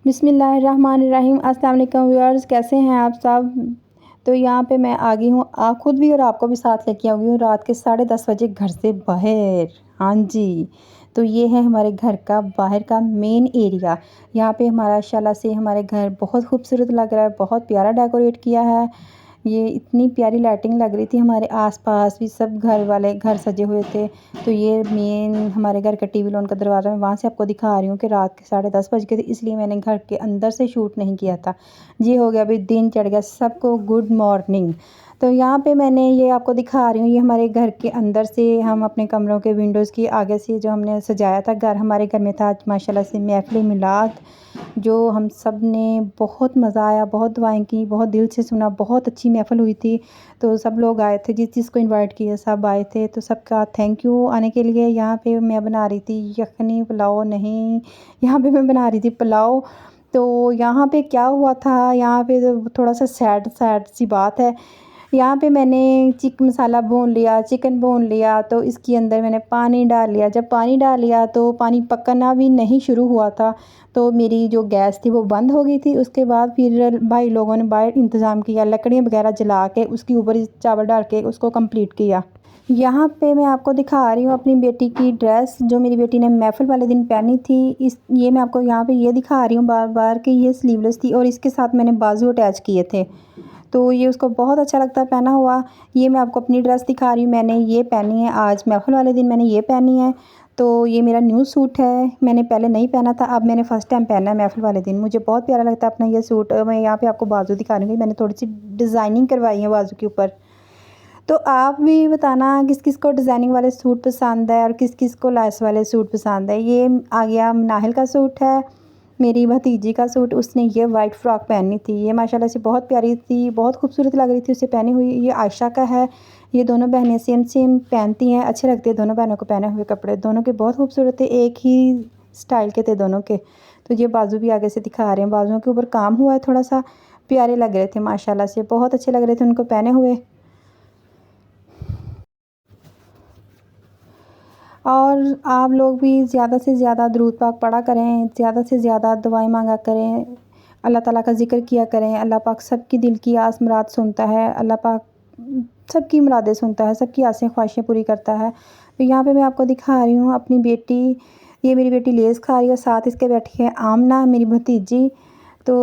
बिस्मिल्लाहिर्रहमानिर्रहीम। अस्सलाम वालेकुम व्यूअर्स, कैसे हैं आप सब। तो यहाँ पे मैं आ गई हूँ, आप खुद भी और आपको भी साथ लेके आ गई हूँ रात के 10:30 बजे घर से बाहर। हाँ जी, तो ये है हमारे घर का बाहर का मेन एरिया। यहाँ पे हमारा माशाल्लाह से हमारे घर बहुत खूबसूरत लग रहा है, बहुत प्यारा डेकोरेट किया है। ये इतनी प्यारी लाइटिंग लग रही थी, हमारे आसपास भी सब घर वाले घर सजे हुए थे। तो ये मेन हमारे घर का टीवी लॉन का दरवाज़ा, मैं वहाँ से आपको दिखा रही हूँ कि रात के 10:30 बज गए थे, इसलिए मैंने घर के अंदर से शूट नहीं किया था। ये हो गया, अभी दिन चढ़ गया, सबको गुड मॉर्निंग। तो यहाँ पे मैंने ये आपको दिखा रही हूँ, ये हमारे घर के अंदर से हम अपने कमरों के विंडोज़ की आगे से जो हमने सजाया था घर, हमारे घर में था आज माशाल्लाह से महफ़िल मिलाद, जो हम सब ने बहुत मज़ा आया, बहुत दुआएं की, बहुत दिल से सुना, बहुत अच्छी महफ़िल हुई थी। तो सब लोग आए थे, जिस जिसको इनवाइट किया सब आए थे, तो सबका थैंक यू आने के लिए। यहाँ पे मैं बना रही थी यखनी पुलाव, नहीं, यहाँ पे मैं बना रही थी पुलाव। तो यहाँ पे क्या हुआ था, यहाँ पे तो थोड़ा सा सैड सैड सी बात है। यहाँ पे मैंने चिकन मसाला भून लिया, चिकन भून लिया, तो इसके अंदर मैंने पानी डाल लिया। जब पानी डाल लिया तो पानी पकना भी नहीं शुरू हुआ था, तो मेरी जो गैस थी वो बंद हो गई थी। उसके बाद फिर भाई लोगों ने बाहर इंतज़ाम किया, लकड़ियाँ वगैरह जला के उसके ऊपर चावल डाल के उसको कंप्लीट किया। यहाँ पे मैं आपको दिखा रही हूँ अपनी बेटी की ड्रेस, जो मेरी बेटी ने महफ़िल वाले दिन पहनी थी। इस ये मैं आपको यहाँ पे ये दिखा रही हूँ बार बार कि ये स्लीवलेस थी और इसके साथ मैंने बाजू अटैच किए थे, तो ये उसको बहुत अच्छा लगता है पहना हुआ। ये मैं आपको अपनी ड्रेस दिखा रही हूँ, मैंने ये पहनी है आज महफ़िल वाले दिन, मैंने ये पहनी है। तो ये मेरा न्यू सूट है, मैंने पहले नहीं पहना था, अब मैंने फ़र्स्ट टाइम पहना है महफ़िल वाले दिन। मुझे बहुत प्यारा लगता है अपना ये सूट। मैं यहाँ पे आपको बाजू दिखा रही हूँ, मैंने थोड़ी सी डिज़ाइनिंग करवाई है बाजू के ऊपर। तो आप भी बताना किस किस को डिज़ाइनिंग वाले सूट पसंद है और किस किस को लैस वाले सूट पसंद है। ये आ गया नाहिल का सूट है, मेरी भतीजी का सूट, उसने ये वाइट फ़्रॉक पहनी थी, ये माशाल्लाह से बहुत प्यारी थी, बहुत खूबसूरत लग रही थी उसे पहनी हुई। ये आयशा का है, ये दोनों बहनें सेम सेम पहनती हैं, अच्छे लगते हैं दोनों बहनों को पहने हुए कपड़े, दोनों के बहुत खूबसूरत थे, एक ही स्टाइल के थे दोनों के। तो ये बाजू भी आगे से दिखा रहे हैं, बाजुओं के ऊपर काम हुआ है थोड़ा सा, प्यारे लग रहे थे माशाल्लाह से, बहुत अच्छे लग रहे थे उनको पहने हुए। और आप लोग भी ज़्यादा से ज़्यादा दुरूद पाक पढ़ा करें, ज़्यादा से ज़्यादा दुआएं मांगा करें, अल्लाह ताला का ज़िक्र किया करें। अल्लाह पाक सबकी दिल की आस मुराद सुनता है, अल्लाह पाक सबकी मुरादें सुनता है, सबकी आसें ख्वाहिशें पूरी करता है। तो यहाँ पे मैं आपको दिखा रही हूँ अपनी बेटी, ये मेरी बेटी लेज़ खा रही है, साथ इसके बैठी है आमना मेरी भतीजी। तो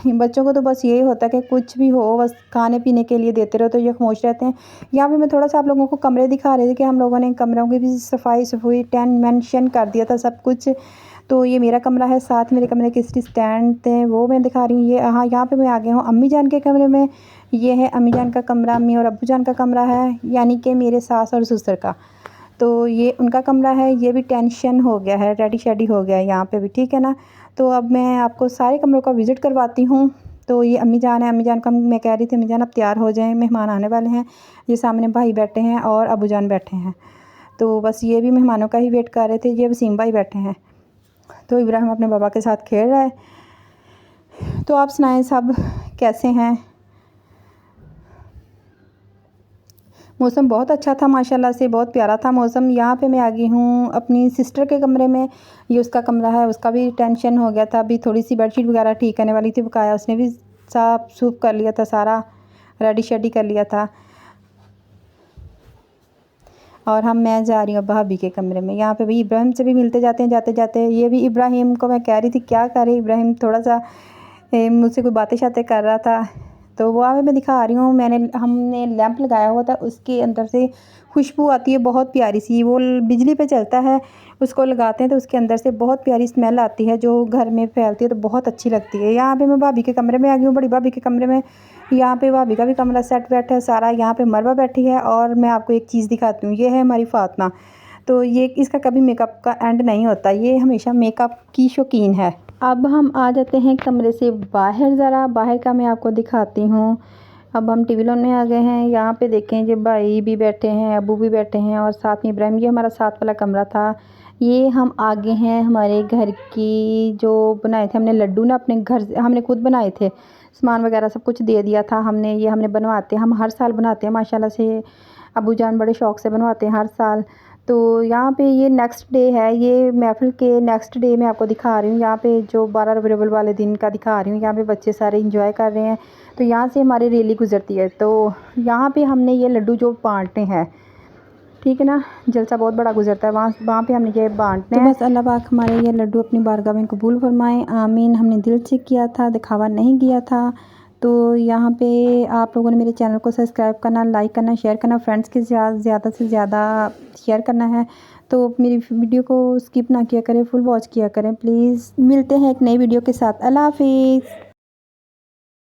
बच्चों को तो बस यही होता है कि कुछ भी हो बस खाने पीने के लिए देते रहो तो ये खामोश रहते हैं। यहाँ पे मैं थोड़ा सा आप लोगों को कमरे दिखा रही थी कि हम लोगों ने कमरों की भी सफाई टेन मेंशन कर दिया था सब कुछ। तो ये मेरा कमरा है, साथ मेरे कमरे के स्टैंड थे वो मैं दिखा रही हूँ। ये हाँ, यहाँ पे मैं आ गया हूँ अम्मी जान के कमरे में। ये है अम्मी जान का कमरा, अम्मी और अब्बू जान का कमरा है, यानी कि मेरे सास और ससुर का। तो ये उनका कमरा है, ये भी टेंशन हो गया है, रेडी शेडी हो गया है यहाँ पे भी, ठीक है ना। तो अब मैं आपको सारे कमरों का विज़िट करवाती हूँ। तो ये अम्मी जान है, अम्मी जान का मैं कह रही थी अम्मी जान अब तैयार हो जाएं, मेहमान आने वाले हैं। ये सामने भाई बैठे हैं और अबू जान बैठे हैं, तो बस ये भी मेहमानों का ही वेट कर रहे थे। ये वसीम भाई बैठे हैं, तो इब्राहिम अपने बाबा के साथ खेल रहा है। तो आप सुनाएं सब कैसे हैं। मौसम बहुत अच्छा था माशाल्लाह से, बहुत प्यारा था मौसम। यहाँ पे मैं आ गई हूँ अपनी सिस्टर के कमरे में, ये उसका कमरा है, उसका भी टेंशन हो गया था। अभी थोड़ी सी बेडशीट वगैरह ठीक करने वाली थी, बकाया उसने भी साफ सूफ कर लिया था, सारा रेडी शेडी कर लिया था। और मैं जा रही हूँ भाभी के कमरे में। यहाँ पे भी इब्राहिम से भी मिलते जाते हैं जाते जाते। ये भी इब्राहिम को मैं कह रही थी क्या करे, इब्राहिम थोड़ा सा मुझसे कोई बातें शातें कर रहा था। तो वो मैं दिखा रही हूँ, हमने लैंप लगाया हुआ था, उसके अंदर से खुशबू आती है बहुत प्यारी सी, वो बिजली पे चलता है, उसको लगाते हैं तो उसके अंदर से बहुत प्यारी स्मेल आती है जो घर में फैलती है, तो बहुत अच्छी लगती है। यहाँ पे मैं भाभी के कमरे में आ गई हूँ, बड़ी भाभी के कमरे में। यहाँ पे भाभी का भी कमरा सेट वेट है सारा। यहाँ पे मरवा बैठी है और मैं आपको एक चीज़ दिखाती हूँ, ये है हमारी फ़ातिमा। तो ये इसका कभी मेकअप का एंड नहीं होता, ये हमेशा मेकअप की शौकीन है। अब हम आ जाते हैं कमरे से बाहर, ज़रा बाहर का मैं आपको दिखाती हूँ। अब हम टीवी लॉन में आ गए हैं। यहाँ पे देखें जब भाई भी बैठे हैं, अबू भी बैठे हैं और साथ में इब्राहिम। ये हमारा साथ वाला कमरा था। ये हम आगे हैं हमारे घर की, जो बनाए थे हमने लड्डू ना अपने घर से, हमने खुद बनाए थे, सामान वगैरह सब कुछ दे दिया था हमने। ये हमने बनवाते हैं, हम हर साल बनाते हैं माशाल्लाह से, अबू जान बड़े शौक़ से बनवाते हैं हर साल। तो यहाँ पे ये नेक्स्ट डे है, ये महफ़िल के नेक्स्ट डे मैं आपको दिखा रही हूँ। यहाँ पे जो 12 रबीउल अव्वल वाले दिन का दिखा रही हूँ। यहाँ पे बच्चे सारे एंजॉय कर रहे हैं। तो यहाँ से हमारी रैली गुजरती है, तो यहाँ पे हमने ये लड्डू जो बांटने हैं, ठीक है ना। जलसा बहुत बड़ा गुजरता है, वहाँ पे हमने ये बांटने हैं। तो बस अल्लाह पाक हमारे ये लड्डू अपनी बारगाह में कबूल फरमाएं, आमीन। हमने दिल से किया था, दिखावा नहीं किया था। तो यहाँ पे आप लोगों ने मेरे चैनल को सब्सक्राइब करना, लाइक करना, शेयर करना, फ्रेंड्स के ज़्यादा से ज़्यादा शेयर करना है। तो मेरी वीडियो को स्किप ना किया करें, फुल वॉच किया करें प्लीज़। मिलते हैं एक नई वीडियो के साथ। अल्लाह हाफिज़।